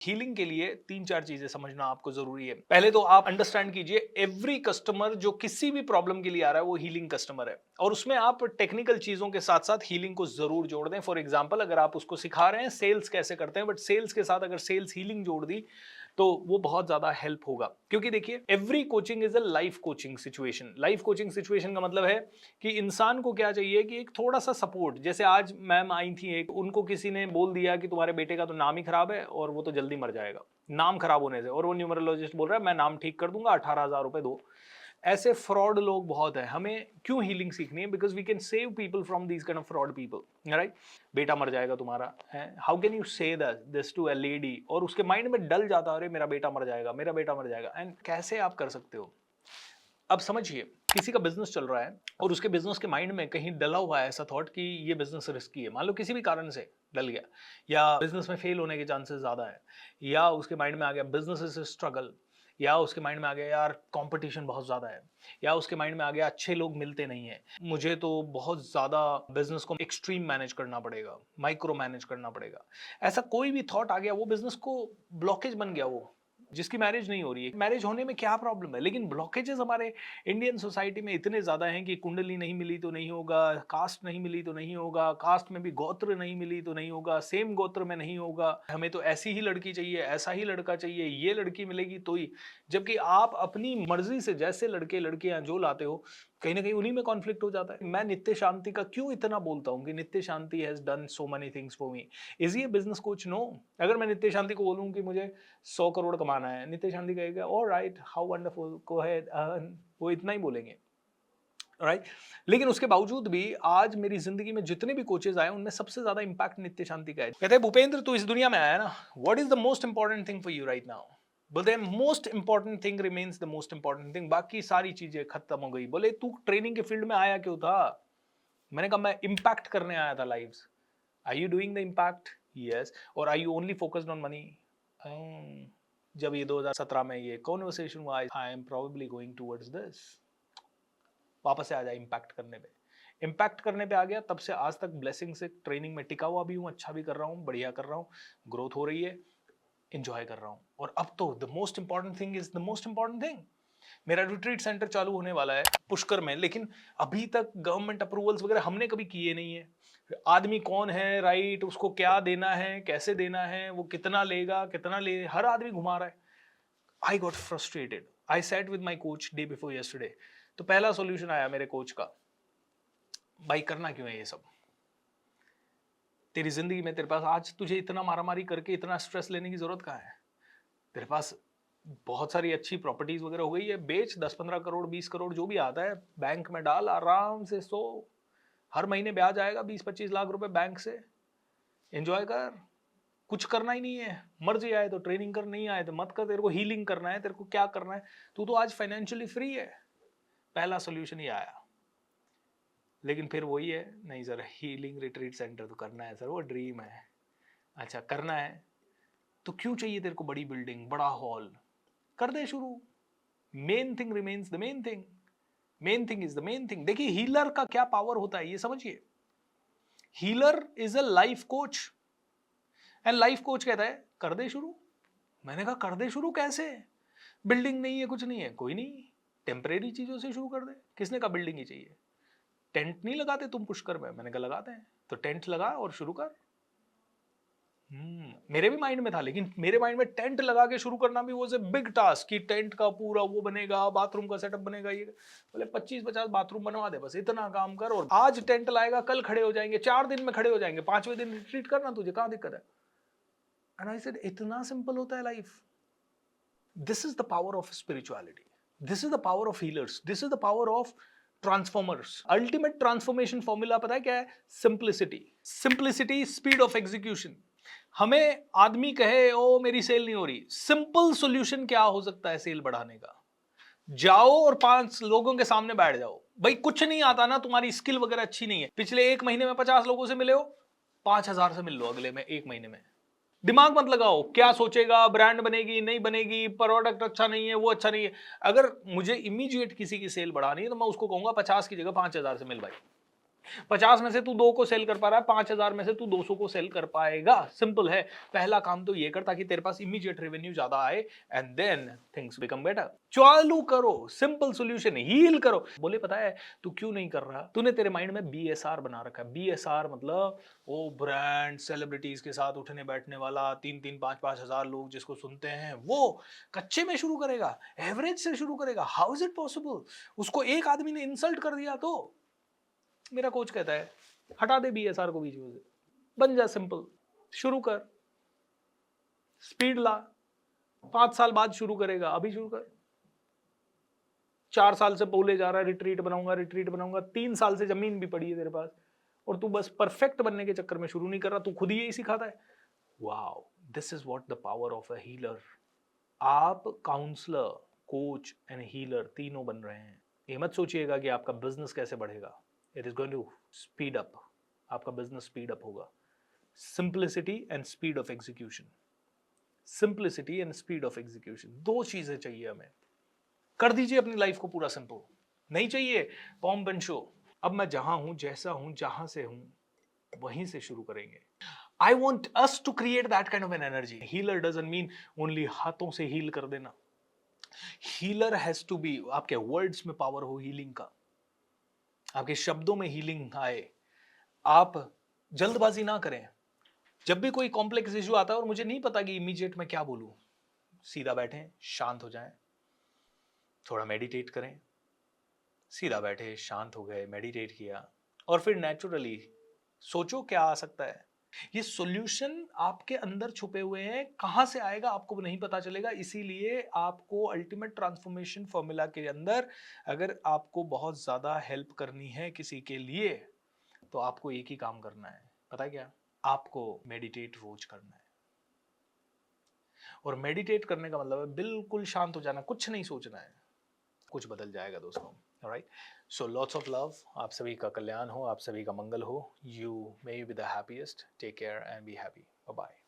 Healing के लिए 3-4 चीजें समझना आपको जरूरी है। पहले तो आप अंडरस्टैंड कीजिए, एवरी कस्टमर जो किसी भी प्रॉब्लम के लिए आ रहा है वो हीलिंग कस्टमर है, और उसमें आप टेक्निकल चीजों के साथ साथ हीलिंग को जरूर जोड़ दें। फॉर एग्जांपल, अगर आप उसको सिखा रहे हैं सेल्स कैसे करते हैं, बट सेल्स के साथ अगर सेल्स हीलिंग जोड़ दी तो वो बहुत ज्यादा हेल्प होगा। क्योंकि देखिए, every coaching is a life coaching situation. Life coaching situation का मतलब है कि इंसान को क्या चाहिए कि एक थोड़ा सा सपोर्ट। जैसे आज मैम आई थी, एक उनको किसी ने बोल दिया कि तुम्हारे बेटे का तो नाम ही खराब है और वो तो जल्दी मर जाएगा नाम खराब होने से, और वो न्यूमरोलॉजिस्ट बोल रहा है मैं नाम ठीक कर दूंगा, 18,000 रुपए दो। ऐसे फ्रॉड लोग बहुत हैं। हमें क्यों हीलिंग सीखनी है? Because we can save people from these kind of fraud people, right? बेटा मर जाएगा तुम्हारा है, how can you say this to a lady, और उसके माइंड में डल जाता है, अरे मेरा बेटा मर जाएगा, मेरा बेटा मर जाएगा। एंड कैसे आप कर सकते हो? अब समझिए, किसी का बिजनेस चल रहा है और उसके बिजनेस के माइंड में कहीं डला हुआ है ऐसा थॉट कि ये बिजनेस रिस्की है, मान लो किसी भी कारण से डल गया, या बिजनेस में फेल होने के चांसेस ज्यादा है, या उसके माइंड में आ गया बिजनेस इज स्ट्रगल, या उसके माइंड में आ गया यार कंपटीशन बहुत ज्यादा है, या उसके माइंड में आ गया अच्छे लोग मिलते नहीं है, मुझे तो बहुत ज्यादा बिजनेस को एक्सट्रीम मैनेज करना पड़ेगा, माइक्रो मैनेज करना पड़ेगा। ऐसा कोई भी थॉट आ गया, वो बिजनेस को ब्लॉकेज बन गया। वो जिसकी मैरिज नहीं हो रही है, मैरिज होने में क्या प्रॉब्लम है? लेकिन ब्लॉकेजेस हमारे इंडियन सोसाइटी में इतने ज्यादा हैं कि कुंडली नहीं मिली तो नहीं होगा, कास्ट नहीं मिली तो नहीं होगा, कास्ट में भी गोत्र नहीं मिली तो नहीं होगा, सेम गोत्र में नहीं होगा, हमें तो ऐसी ही लड़की चाहिए, ऐसा ही लड़का चाहिए, ये लड़की मिलेगी तो ही। जबकि आप अपनी मर्जी से जैसे लड़के लड़कियां जो लाते हो, कहीं ना कहीं उन्हीं में कॉन्फ्लिक्ट हो जाता है। मैं नित्य शांति का क्यों इतना बोलता हूँ कि Nitya Shanti has done so many things for me? Is he a business coach? No. अगर मैं नित्य शांति को बोलूं कि मुझे 100 करोड़ कमाना है, नित्य शांति कहेगा alright, how wonderful, go ahead earn, वो इतना ही बोलेंगे, राइट? लेकिन उसके बावजूद भी आज मेरी जिंदगी में जितने भी कोचेज आए उनमें सबसे ज्यादा इंपैक्ट नित्य शांति का है। कहते हैं भूपेंद्र तू इस दुनिया में आया ना, what is the most important thing for you right now? बोलते हैं most important thing remains the most important thing, बाकी सारी चीजें खत्म हो गई। बोले तू ट्रेनिंग के फील्ड में आया क्यों था? मैंने कहा मैं इंपैक्ट करने आया था lives. Are you doing the impact? Yes. और are you only focused on money? जब ये 2017 में ये कॉन्वर्सेशन हुआ, I am probably going towards this. वापस से आ जाए इंपैक्ट करने पे। इंपैक्ट करने पे आ गया, तब से आज तक ब्लेसिंग से ट्रेनिंग में टिका हुआ भी हूँ, अच्छा भी कर रहा हूँ, बढ़िया कर रहा हूँ, ग्रोथ हो रही है, इंजॉय कर रहा हूँ। और अब तो the most important thing is the most important thing, मेरा रिट्रीट सेंटर चालू होने वाला है पुष्कर में, लेकिन अभी तक गवर्नमेंट अप्रूवल्स वगैरह हमने कभी किए नहीं है। आदमी कौन है, राइट, उसको क्या देना है, कैसे देना है, वो कितना लेगा, कितना ले, हर आदमी घुमा रहा है। I got frustrated. I sat with my coach day before yesterday. तो पहला सॉल्यूशन आया मेरे कोच का, भाई करना क्यों है ये सब? तेरी जिंदगी में तेरे पास आज तुझे इतना मारामारी करके इतना स्ट्रेस लेने की जरूरत कहाँ है? तेरे पास बहुत सारी अच्छी प्रॉपर्टीज वगैरह हो गई है, बेच, 10-15 करोड़ 20 करोड़ जो भी आता है बैंक में डाल, आराम से सो, हर महीने ब्याज आएगा 20-25 लाख रुपए बैंक से, एंजॉय कर। कुछ करना ही नहीं है, मर्जी आए तो ट्रेनिंग कर, नहीं आए तो मत कर। तेरे को हीलिंग करना है, तेरे को क्या करना है, तू तो आज फाइनेंशियली फ्री है। पहला सोल्यूशन ये आया। लेकिन फिर वही है, नहीं सर हीलिंग रिट्रीट सेंटर तो करना है सर, वो ड्रीम है। अच्छा करना है तो क्यों चाहिए तेरे को बड़ी बिल्डिंग, बड़ा हॉल? कर दे शुरू। Main thing remains the main thing, main thing is the main thing. देखिए हीलर का क्या पावर होता है ये समझिए। Healer is a life coach, and life coach कहता है कर दे शुरू। मैंने कहा कर दे शुरू कैसे? बिल्डिंग नहीं है, कुछ नहीं है, कोई नहीं, टेम्परेरी चीजों से शुरू कर दे। किसने कहा बिल्डिंग ही चाहिए? टेंट नहीं लगाते तुम पुष्कर में? मैंने कहा लगाते हैं, तो टेंट लगा और शुरू कर। मेरे भी माइंड में था, लेकिन मेरे माइंड में टेंट लगा के शुरू करना भी वाज ए बिग टास्क, कि टेंट का पूरा वो बनेगा, बाथरूम का सेटअप बनेगा, ये बोले 25-50 बाथरूम बनवा दे, बस इतना काम कर, और आज टेंट लाएगा कल खड़े हो जाएंगे, 4 दिन में खड़े हो जाएंगे, 5वें दिन रिट्रीट करना, तुझे कहां दिक्कत है? एंड आई सेड इतना सिंपल होता है life. This is the power of spirituality, this is the power of healers, this is the power of transformers. Ultimate transformation formula पता है क्या है? Simplicity. Simplicity, speed of execution. हमें आदमी कहे ओ मेरी सेल नहीं हो रही, सिंपल सॉल्यूशन क्या हो सकता है सेल बढ़ाने का? जाओ और 5 लोगों के सामने बैठ जाओ। भाई कुछ नहीं आता ना, तुम्हारी स्किल वगैरह अच्छी नहीं है, पिछले 1 महीने में 50 लोगों से मिले हो, 5,000 से मिल लो अगले में 1 महीने में। दिमाग मत लगाओ क्या सोचेगा, ब्रांड बनेगी नहीं बनेगी, प्रोडक्ट अच्छा नहीं है, वो अच्छा नहीं है। अगर मुझे इमीडिएट किसी की सेल बढ़ानी है तो मैं उसको कहूंगा 50 की जगह 5,000 से मिल भाई, 50 में से तू 2 को सेल कर पा रहा है, 5000 में से तू 200 को सेल कर पाएगा। सिंपल है। पहला काम तो ये कर ताकि तेरे पास इमीडिएट रेवेन्यू ज्यादा आए and then things become better. चालू करो, सिंपल सॉल्यूशन, हील करो। बोले पता है तू क्यों नहीं कर रहा? तूने तेरे माइंड में बीएसआर बना रखा है। बीएसआर मतलब वो ब्रांड सेलिब्रिटीज के साथ उठने बैठने वाला 3-3, 5-5 हजार लोग जिसको सुनते हैं, वो कच्चे में शुरू करेगा, एवरेज से शुरू करेगा। How is it possible? उसको एक आदमी ने इंसल्ट कर दिया तो मेरा कोच कहता है हटा दे बीएसआर को बीच में से, बन जा सिंपल, शुरू कर, स्पीड ला। 5 साल बाद शुरू करेगा, अभी शुरू कर। 4 साल से बोले जा रहा है रिट्रीट बनाऊंगा, रिट्रीट बनाऊंगा, 3 साल से जमीन भी पड़ी है तेरे पास और तू बस परफेक्ट बनने के चक्कर में शुरू नहीं कर रहा। तू खुद ही यही सिखाता है। Wow, this is what the power of a healer. आप काउंसलर, कोच एंड हीलर तीनों बन रहे हैं। ये मत सोचिएगा कि आपका बिजनेस कैसे बढ़ेगा। It is going to speed up. आपका बिजनेस स्पीड अप होगा। Simplicity and speed of execution. Simplicity and speed of execution, दो चीजें चाहिए हमें। कर दीजिए अपनी लाइफ को पूरा सिंपल। नहीं चाहिए पॉम्प एंड शो। अब मैं जहां हूं, जैसा हूं, जहां से हूं, वहीं से शुरू करेंगे। I want us to create that kind of an energy. Healer doesn't mean only हाथों से हील कर देना। हीलर हैज टू बी, आपके वर्ड्स में पावर हो हीलिंग का, आपके शब्दों में हीलिंग आए। आप जल्दबाजी ना करें। जब भी कोई कॉम्प्लेक्स इश्यू आता है और मुझे नहीं पता कि इमीडिएट में क्या बोलूं, सीधा बैठें, शांत हो जाएं, थोड़ा मेडिटेट करें। सीधा बैठे, शांत हो गए, मेडिटेट किया और फिर नेचुरली सोचो क्या आ सकता है। ये सॉल्यूशन आपके अंदर छुपे हुए हैं, कहां से आएगा आपको नहीं पता चलेगा। इसीलिए आपको अल्टीमेट ट्रांसफॉर्मेशन फॉर्मूला के अंदर अगर आपको बहुत ज्यादा हेल्प करनी है किसी के लिए, तो आपको एक ही काम करना है। पता है क्या? आपको मेडिटेट रोज करना है। और मेडिटेट करने का मतलब है बिल्कुल शांत हो जाना, कुछ नहीं सोचना है, कुछ बदल जाएगा दोस्तों। Alright, so lots of love. आप सभी का कल्याण हो, आप सभी का मंगल हो। You may be the happiest. Take care and be happy. Bye bye.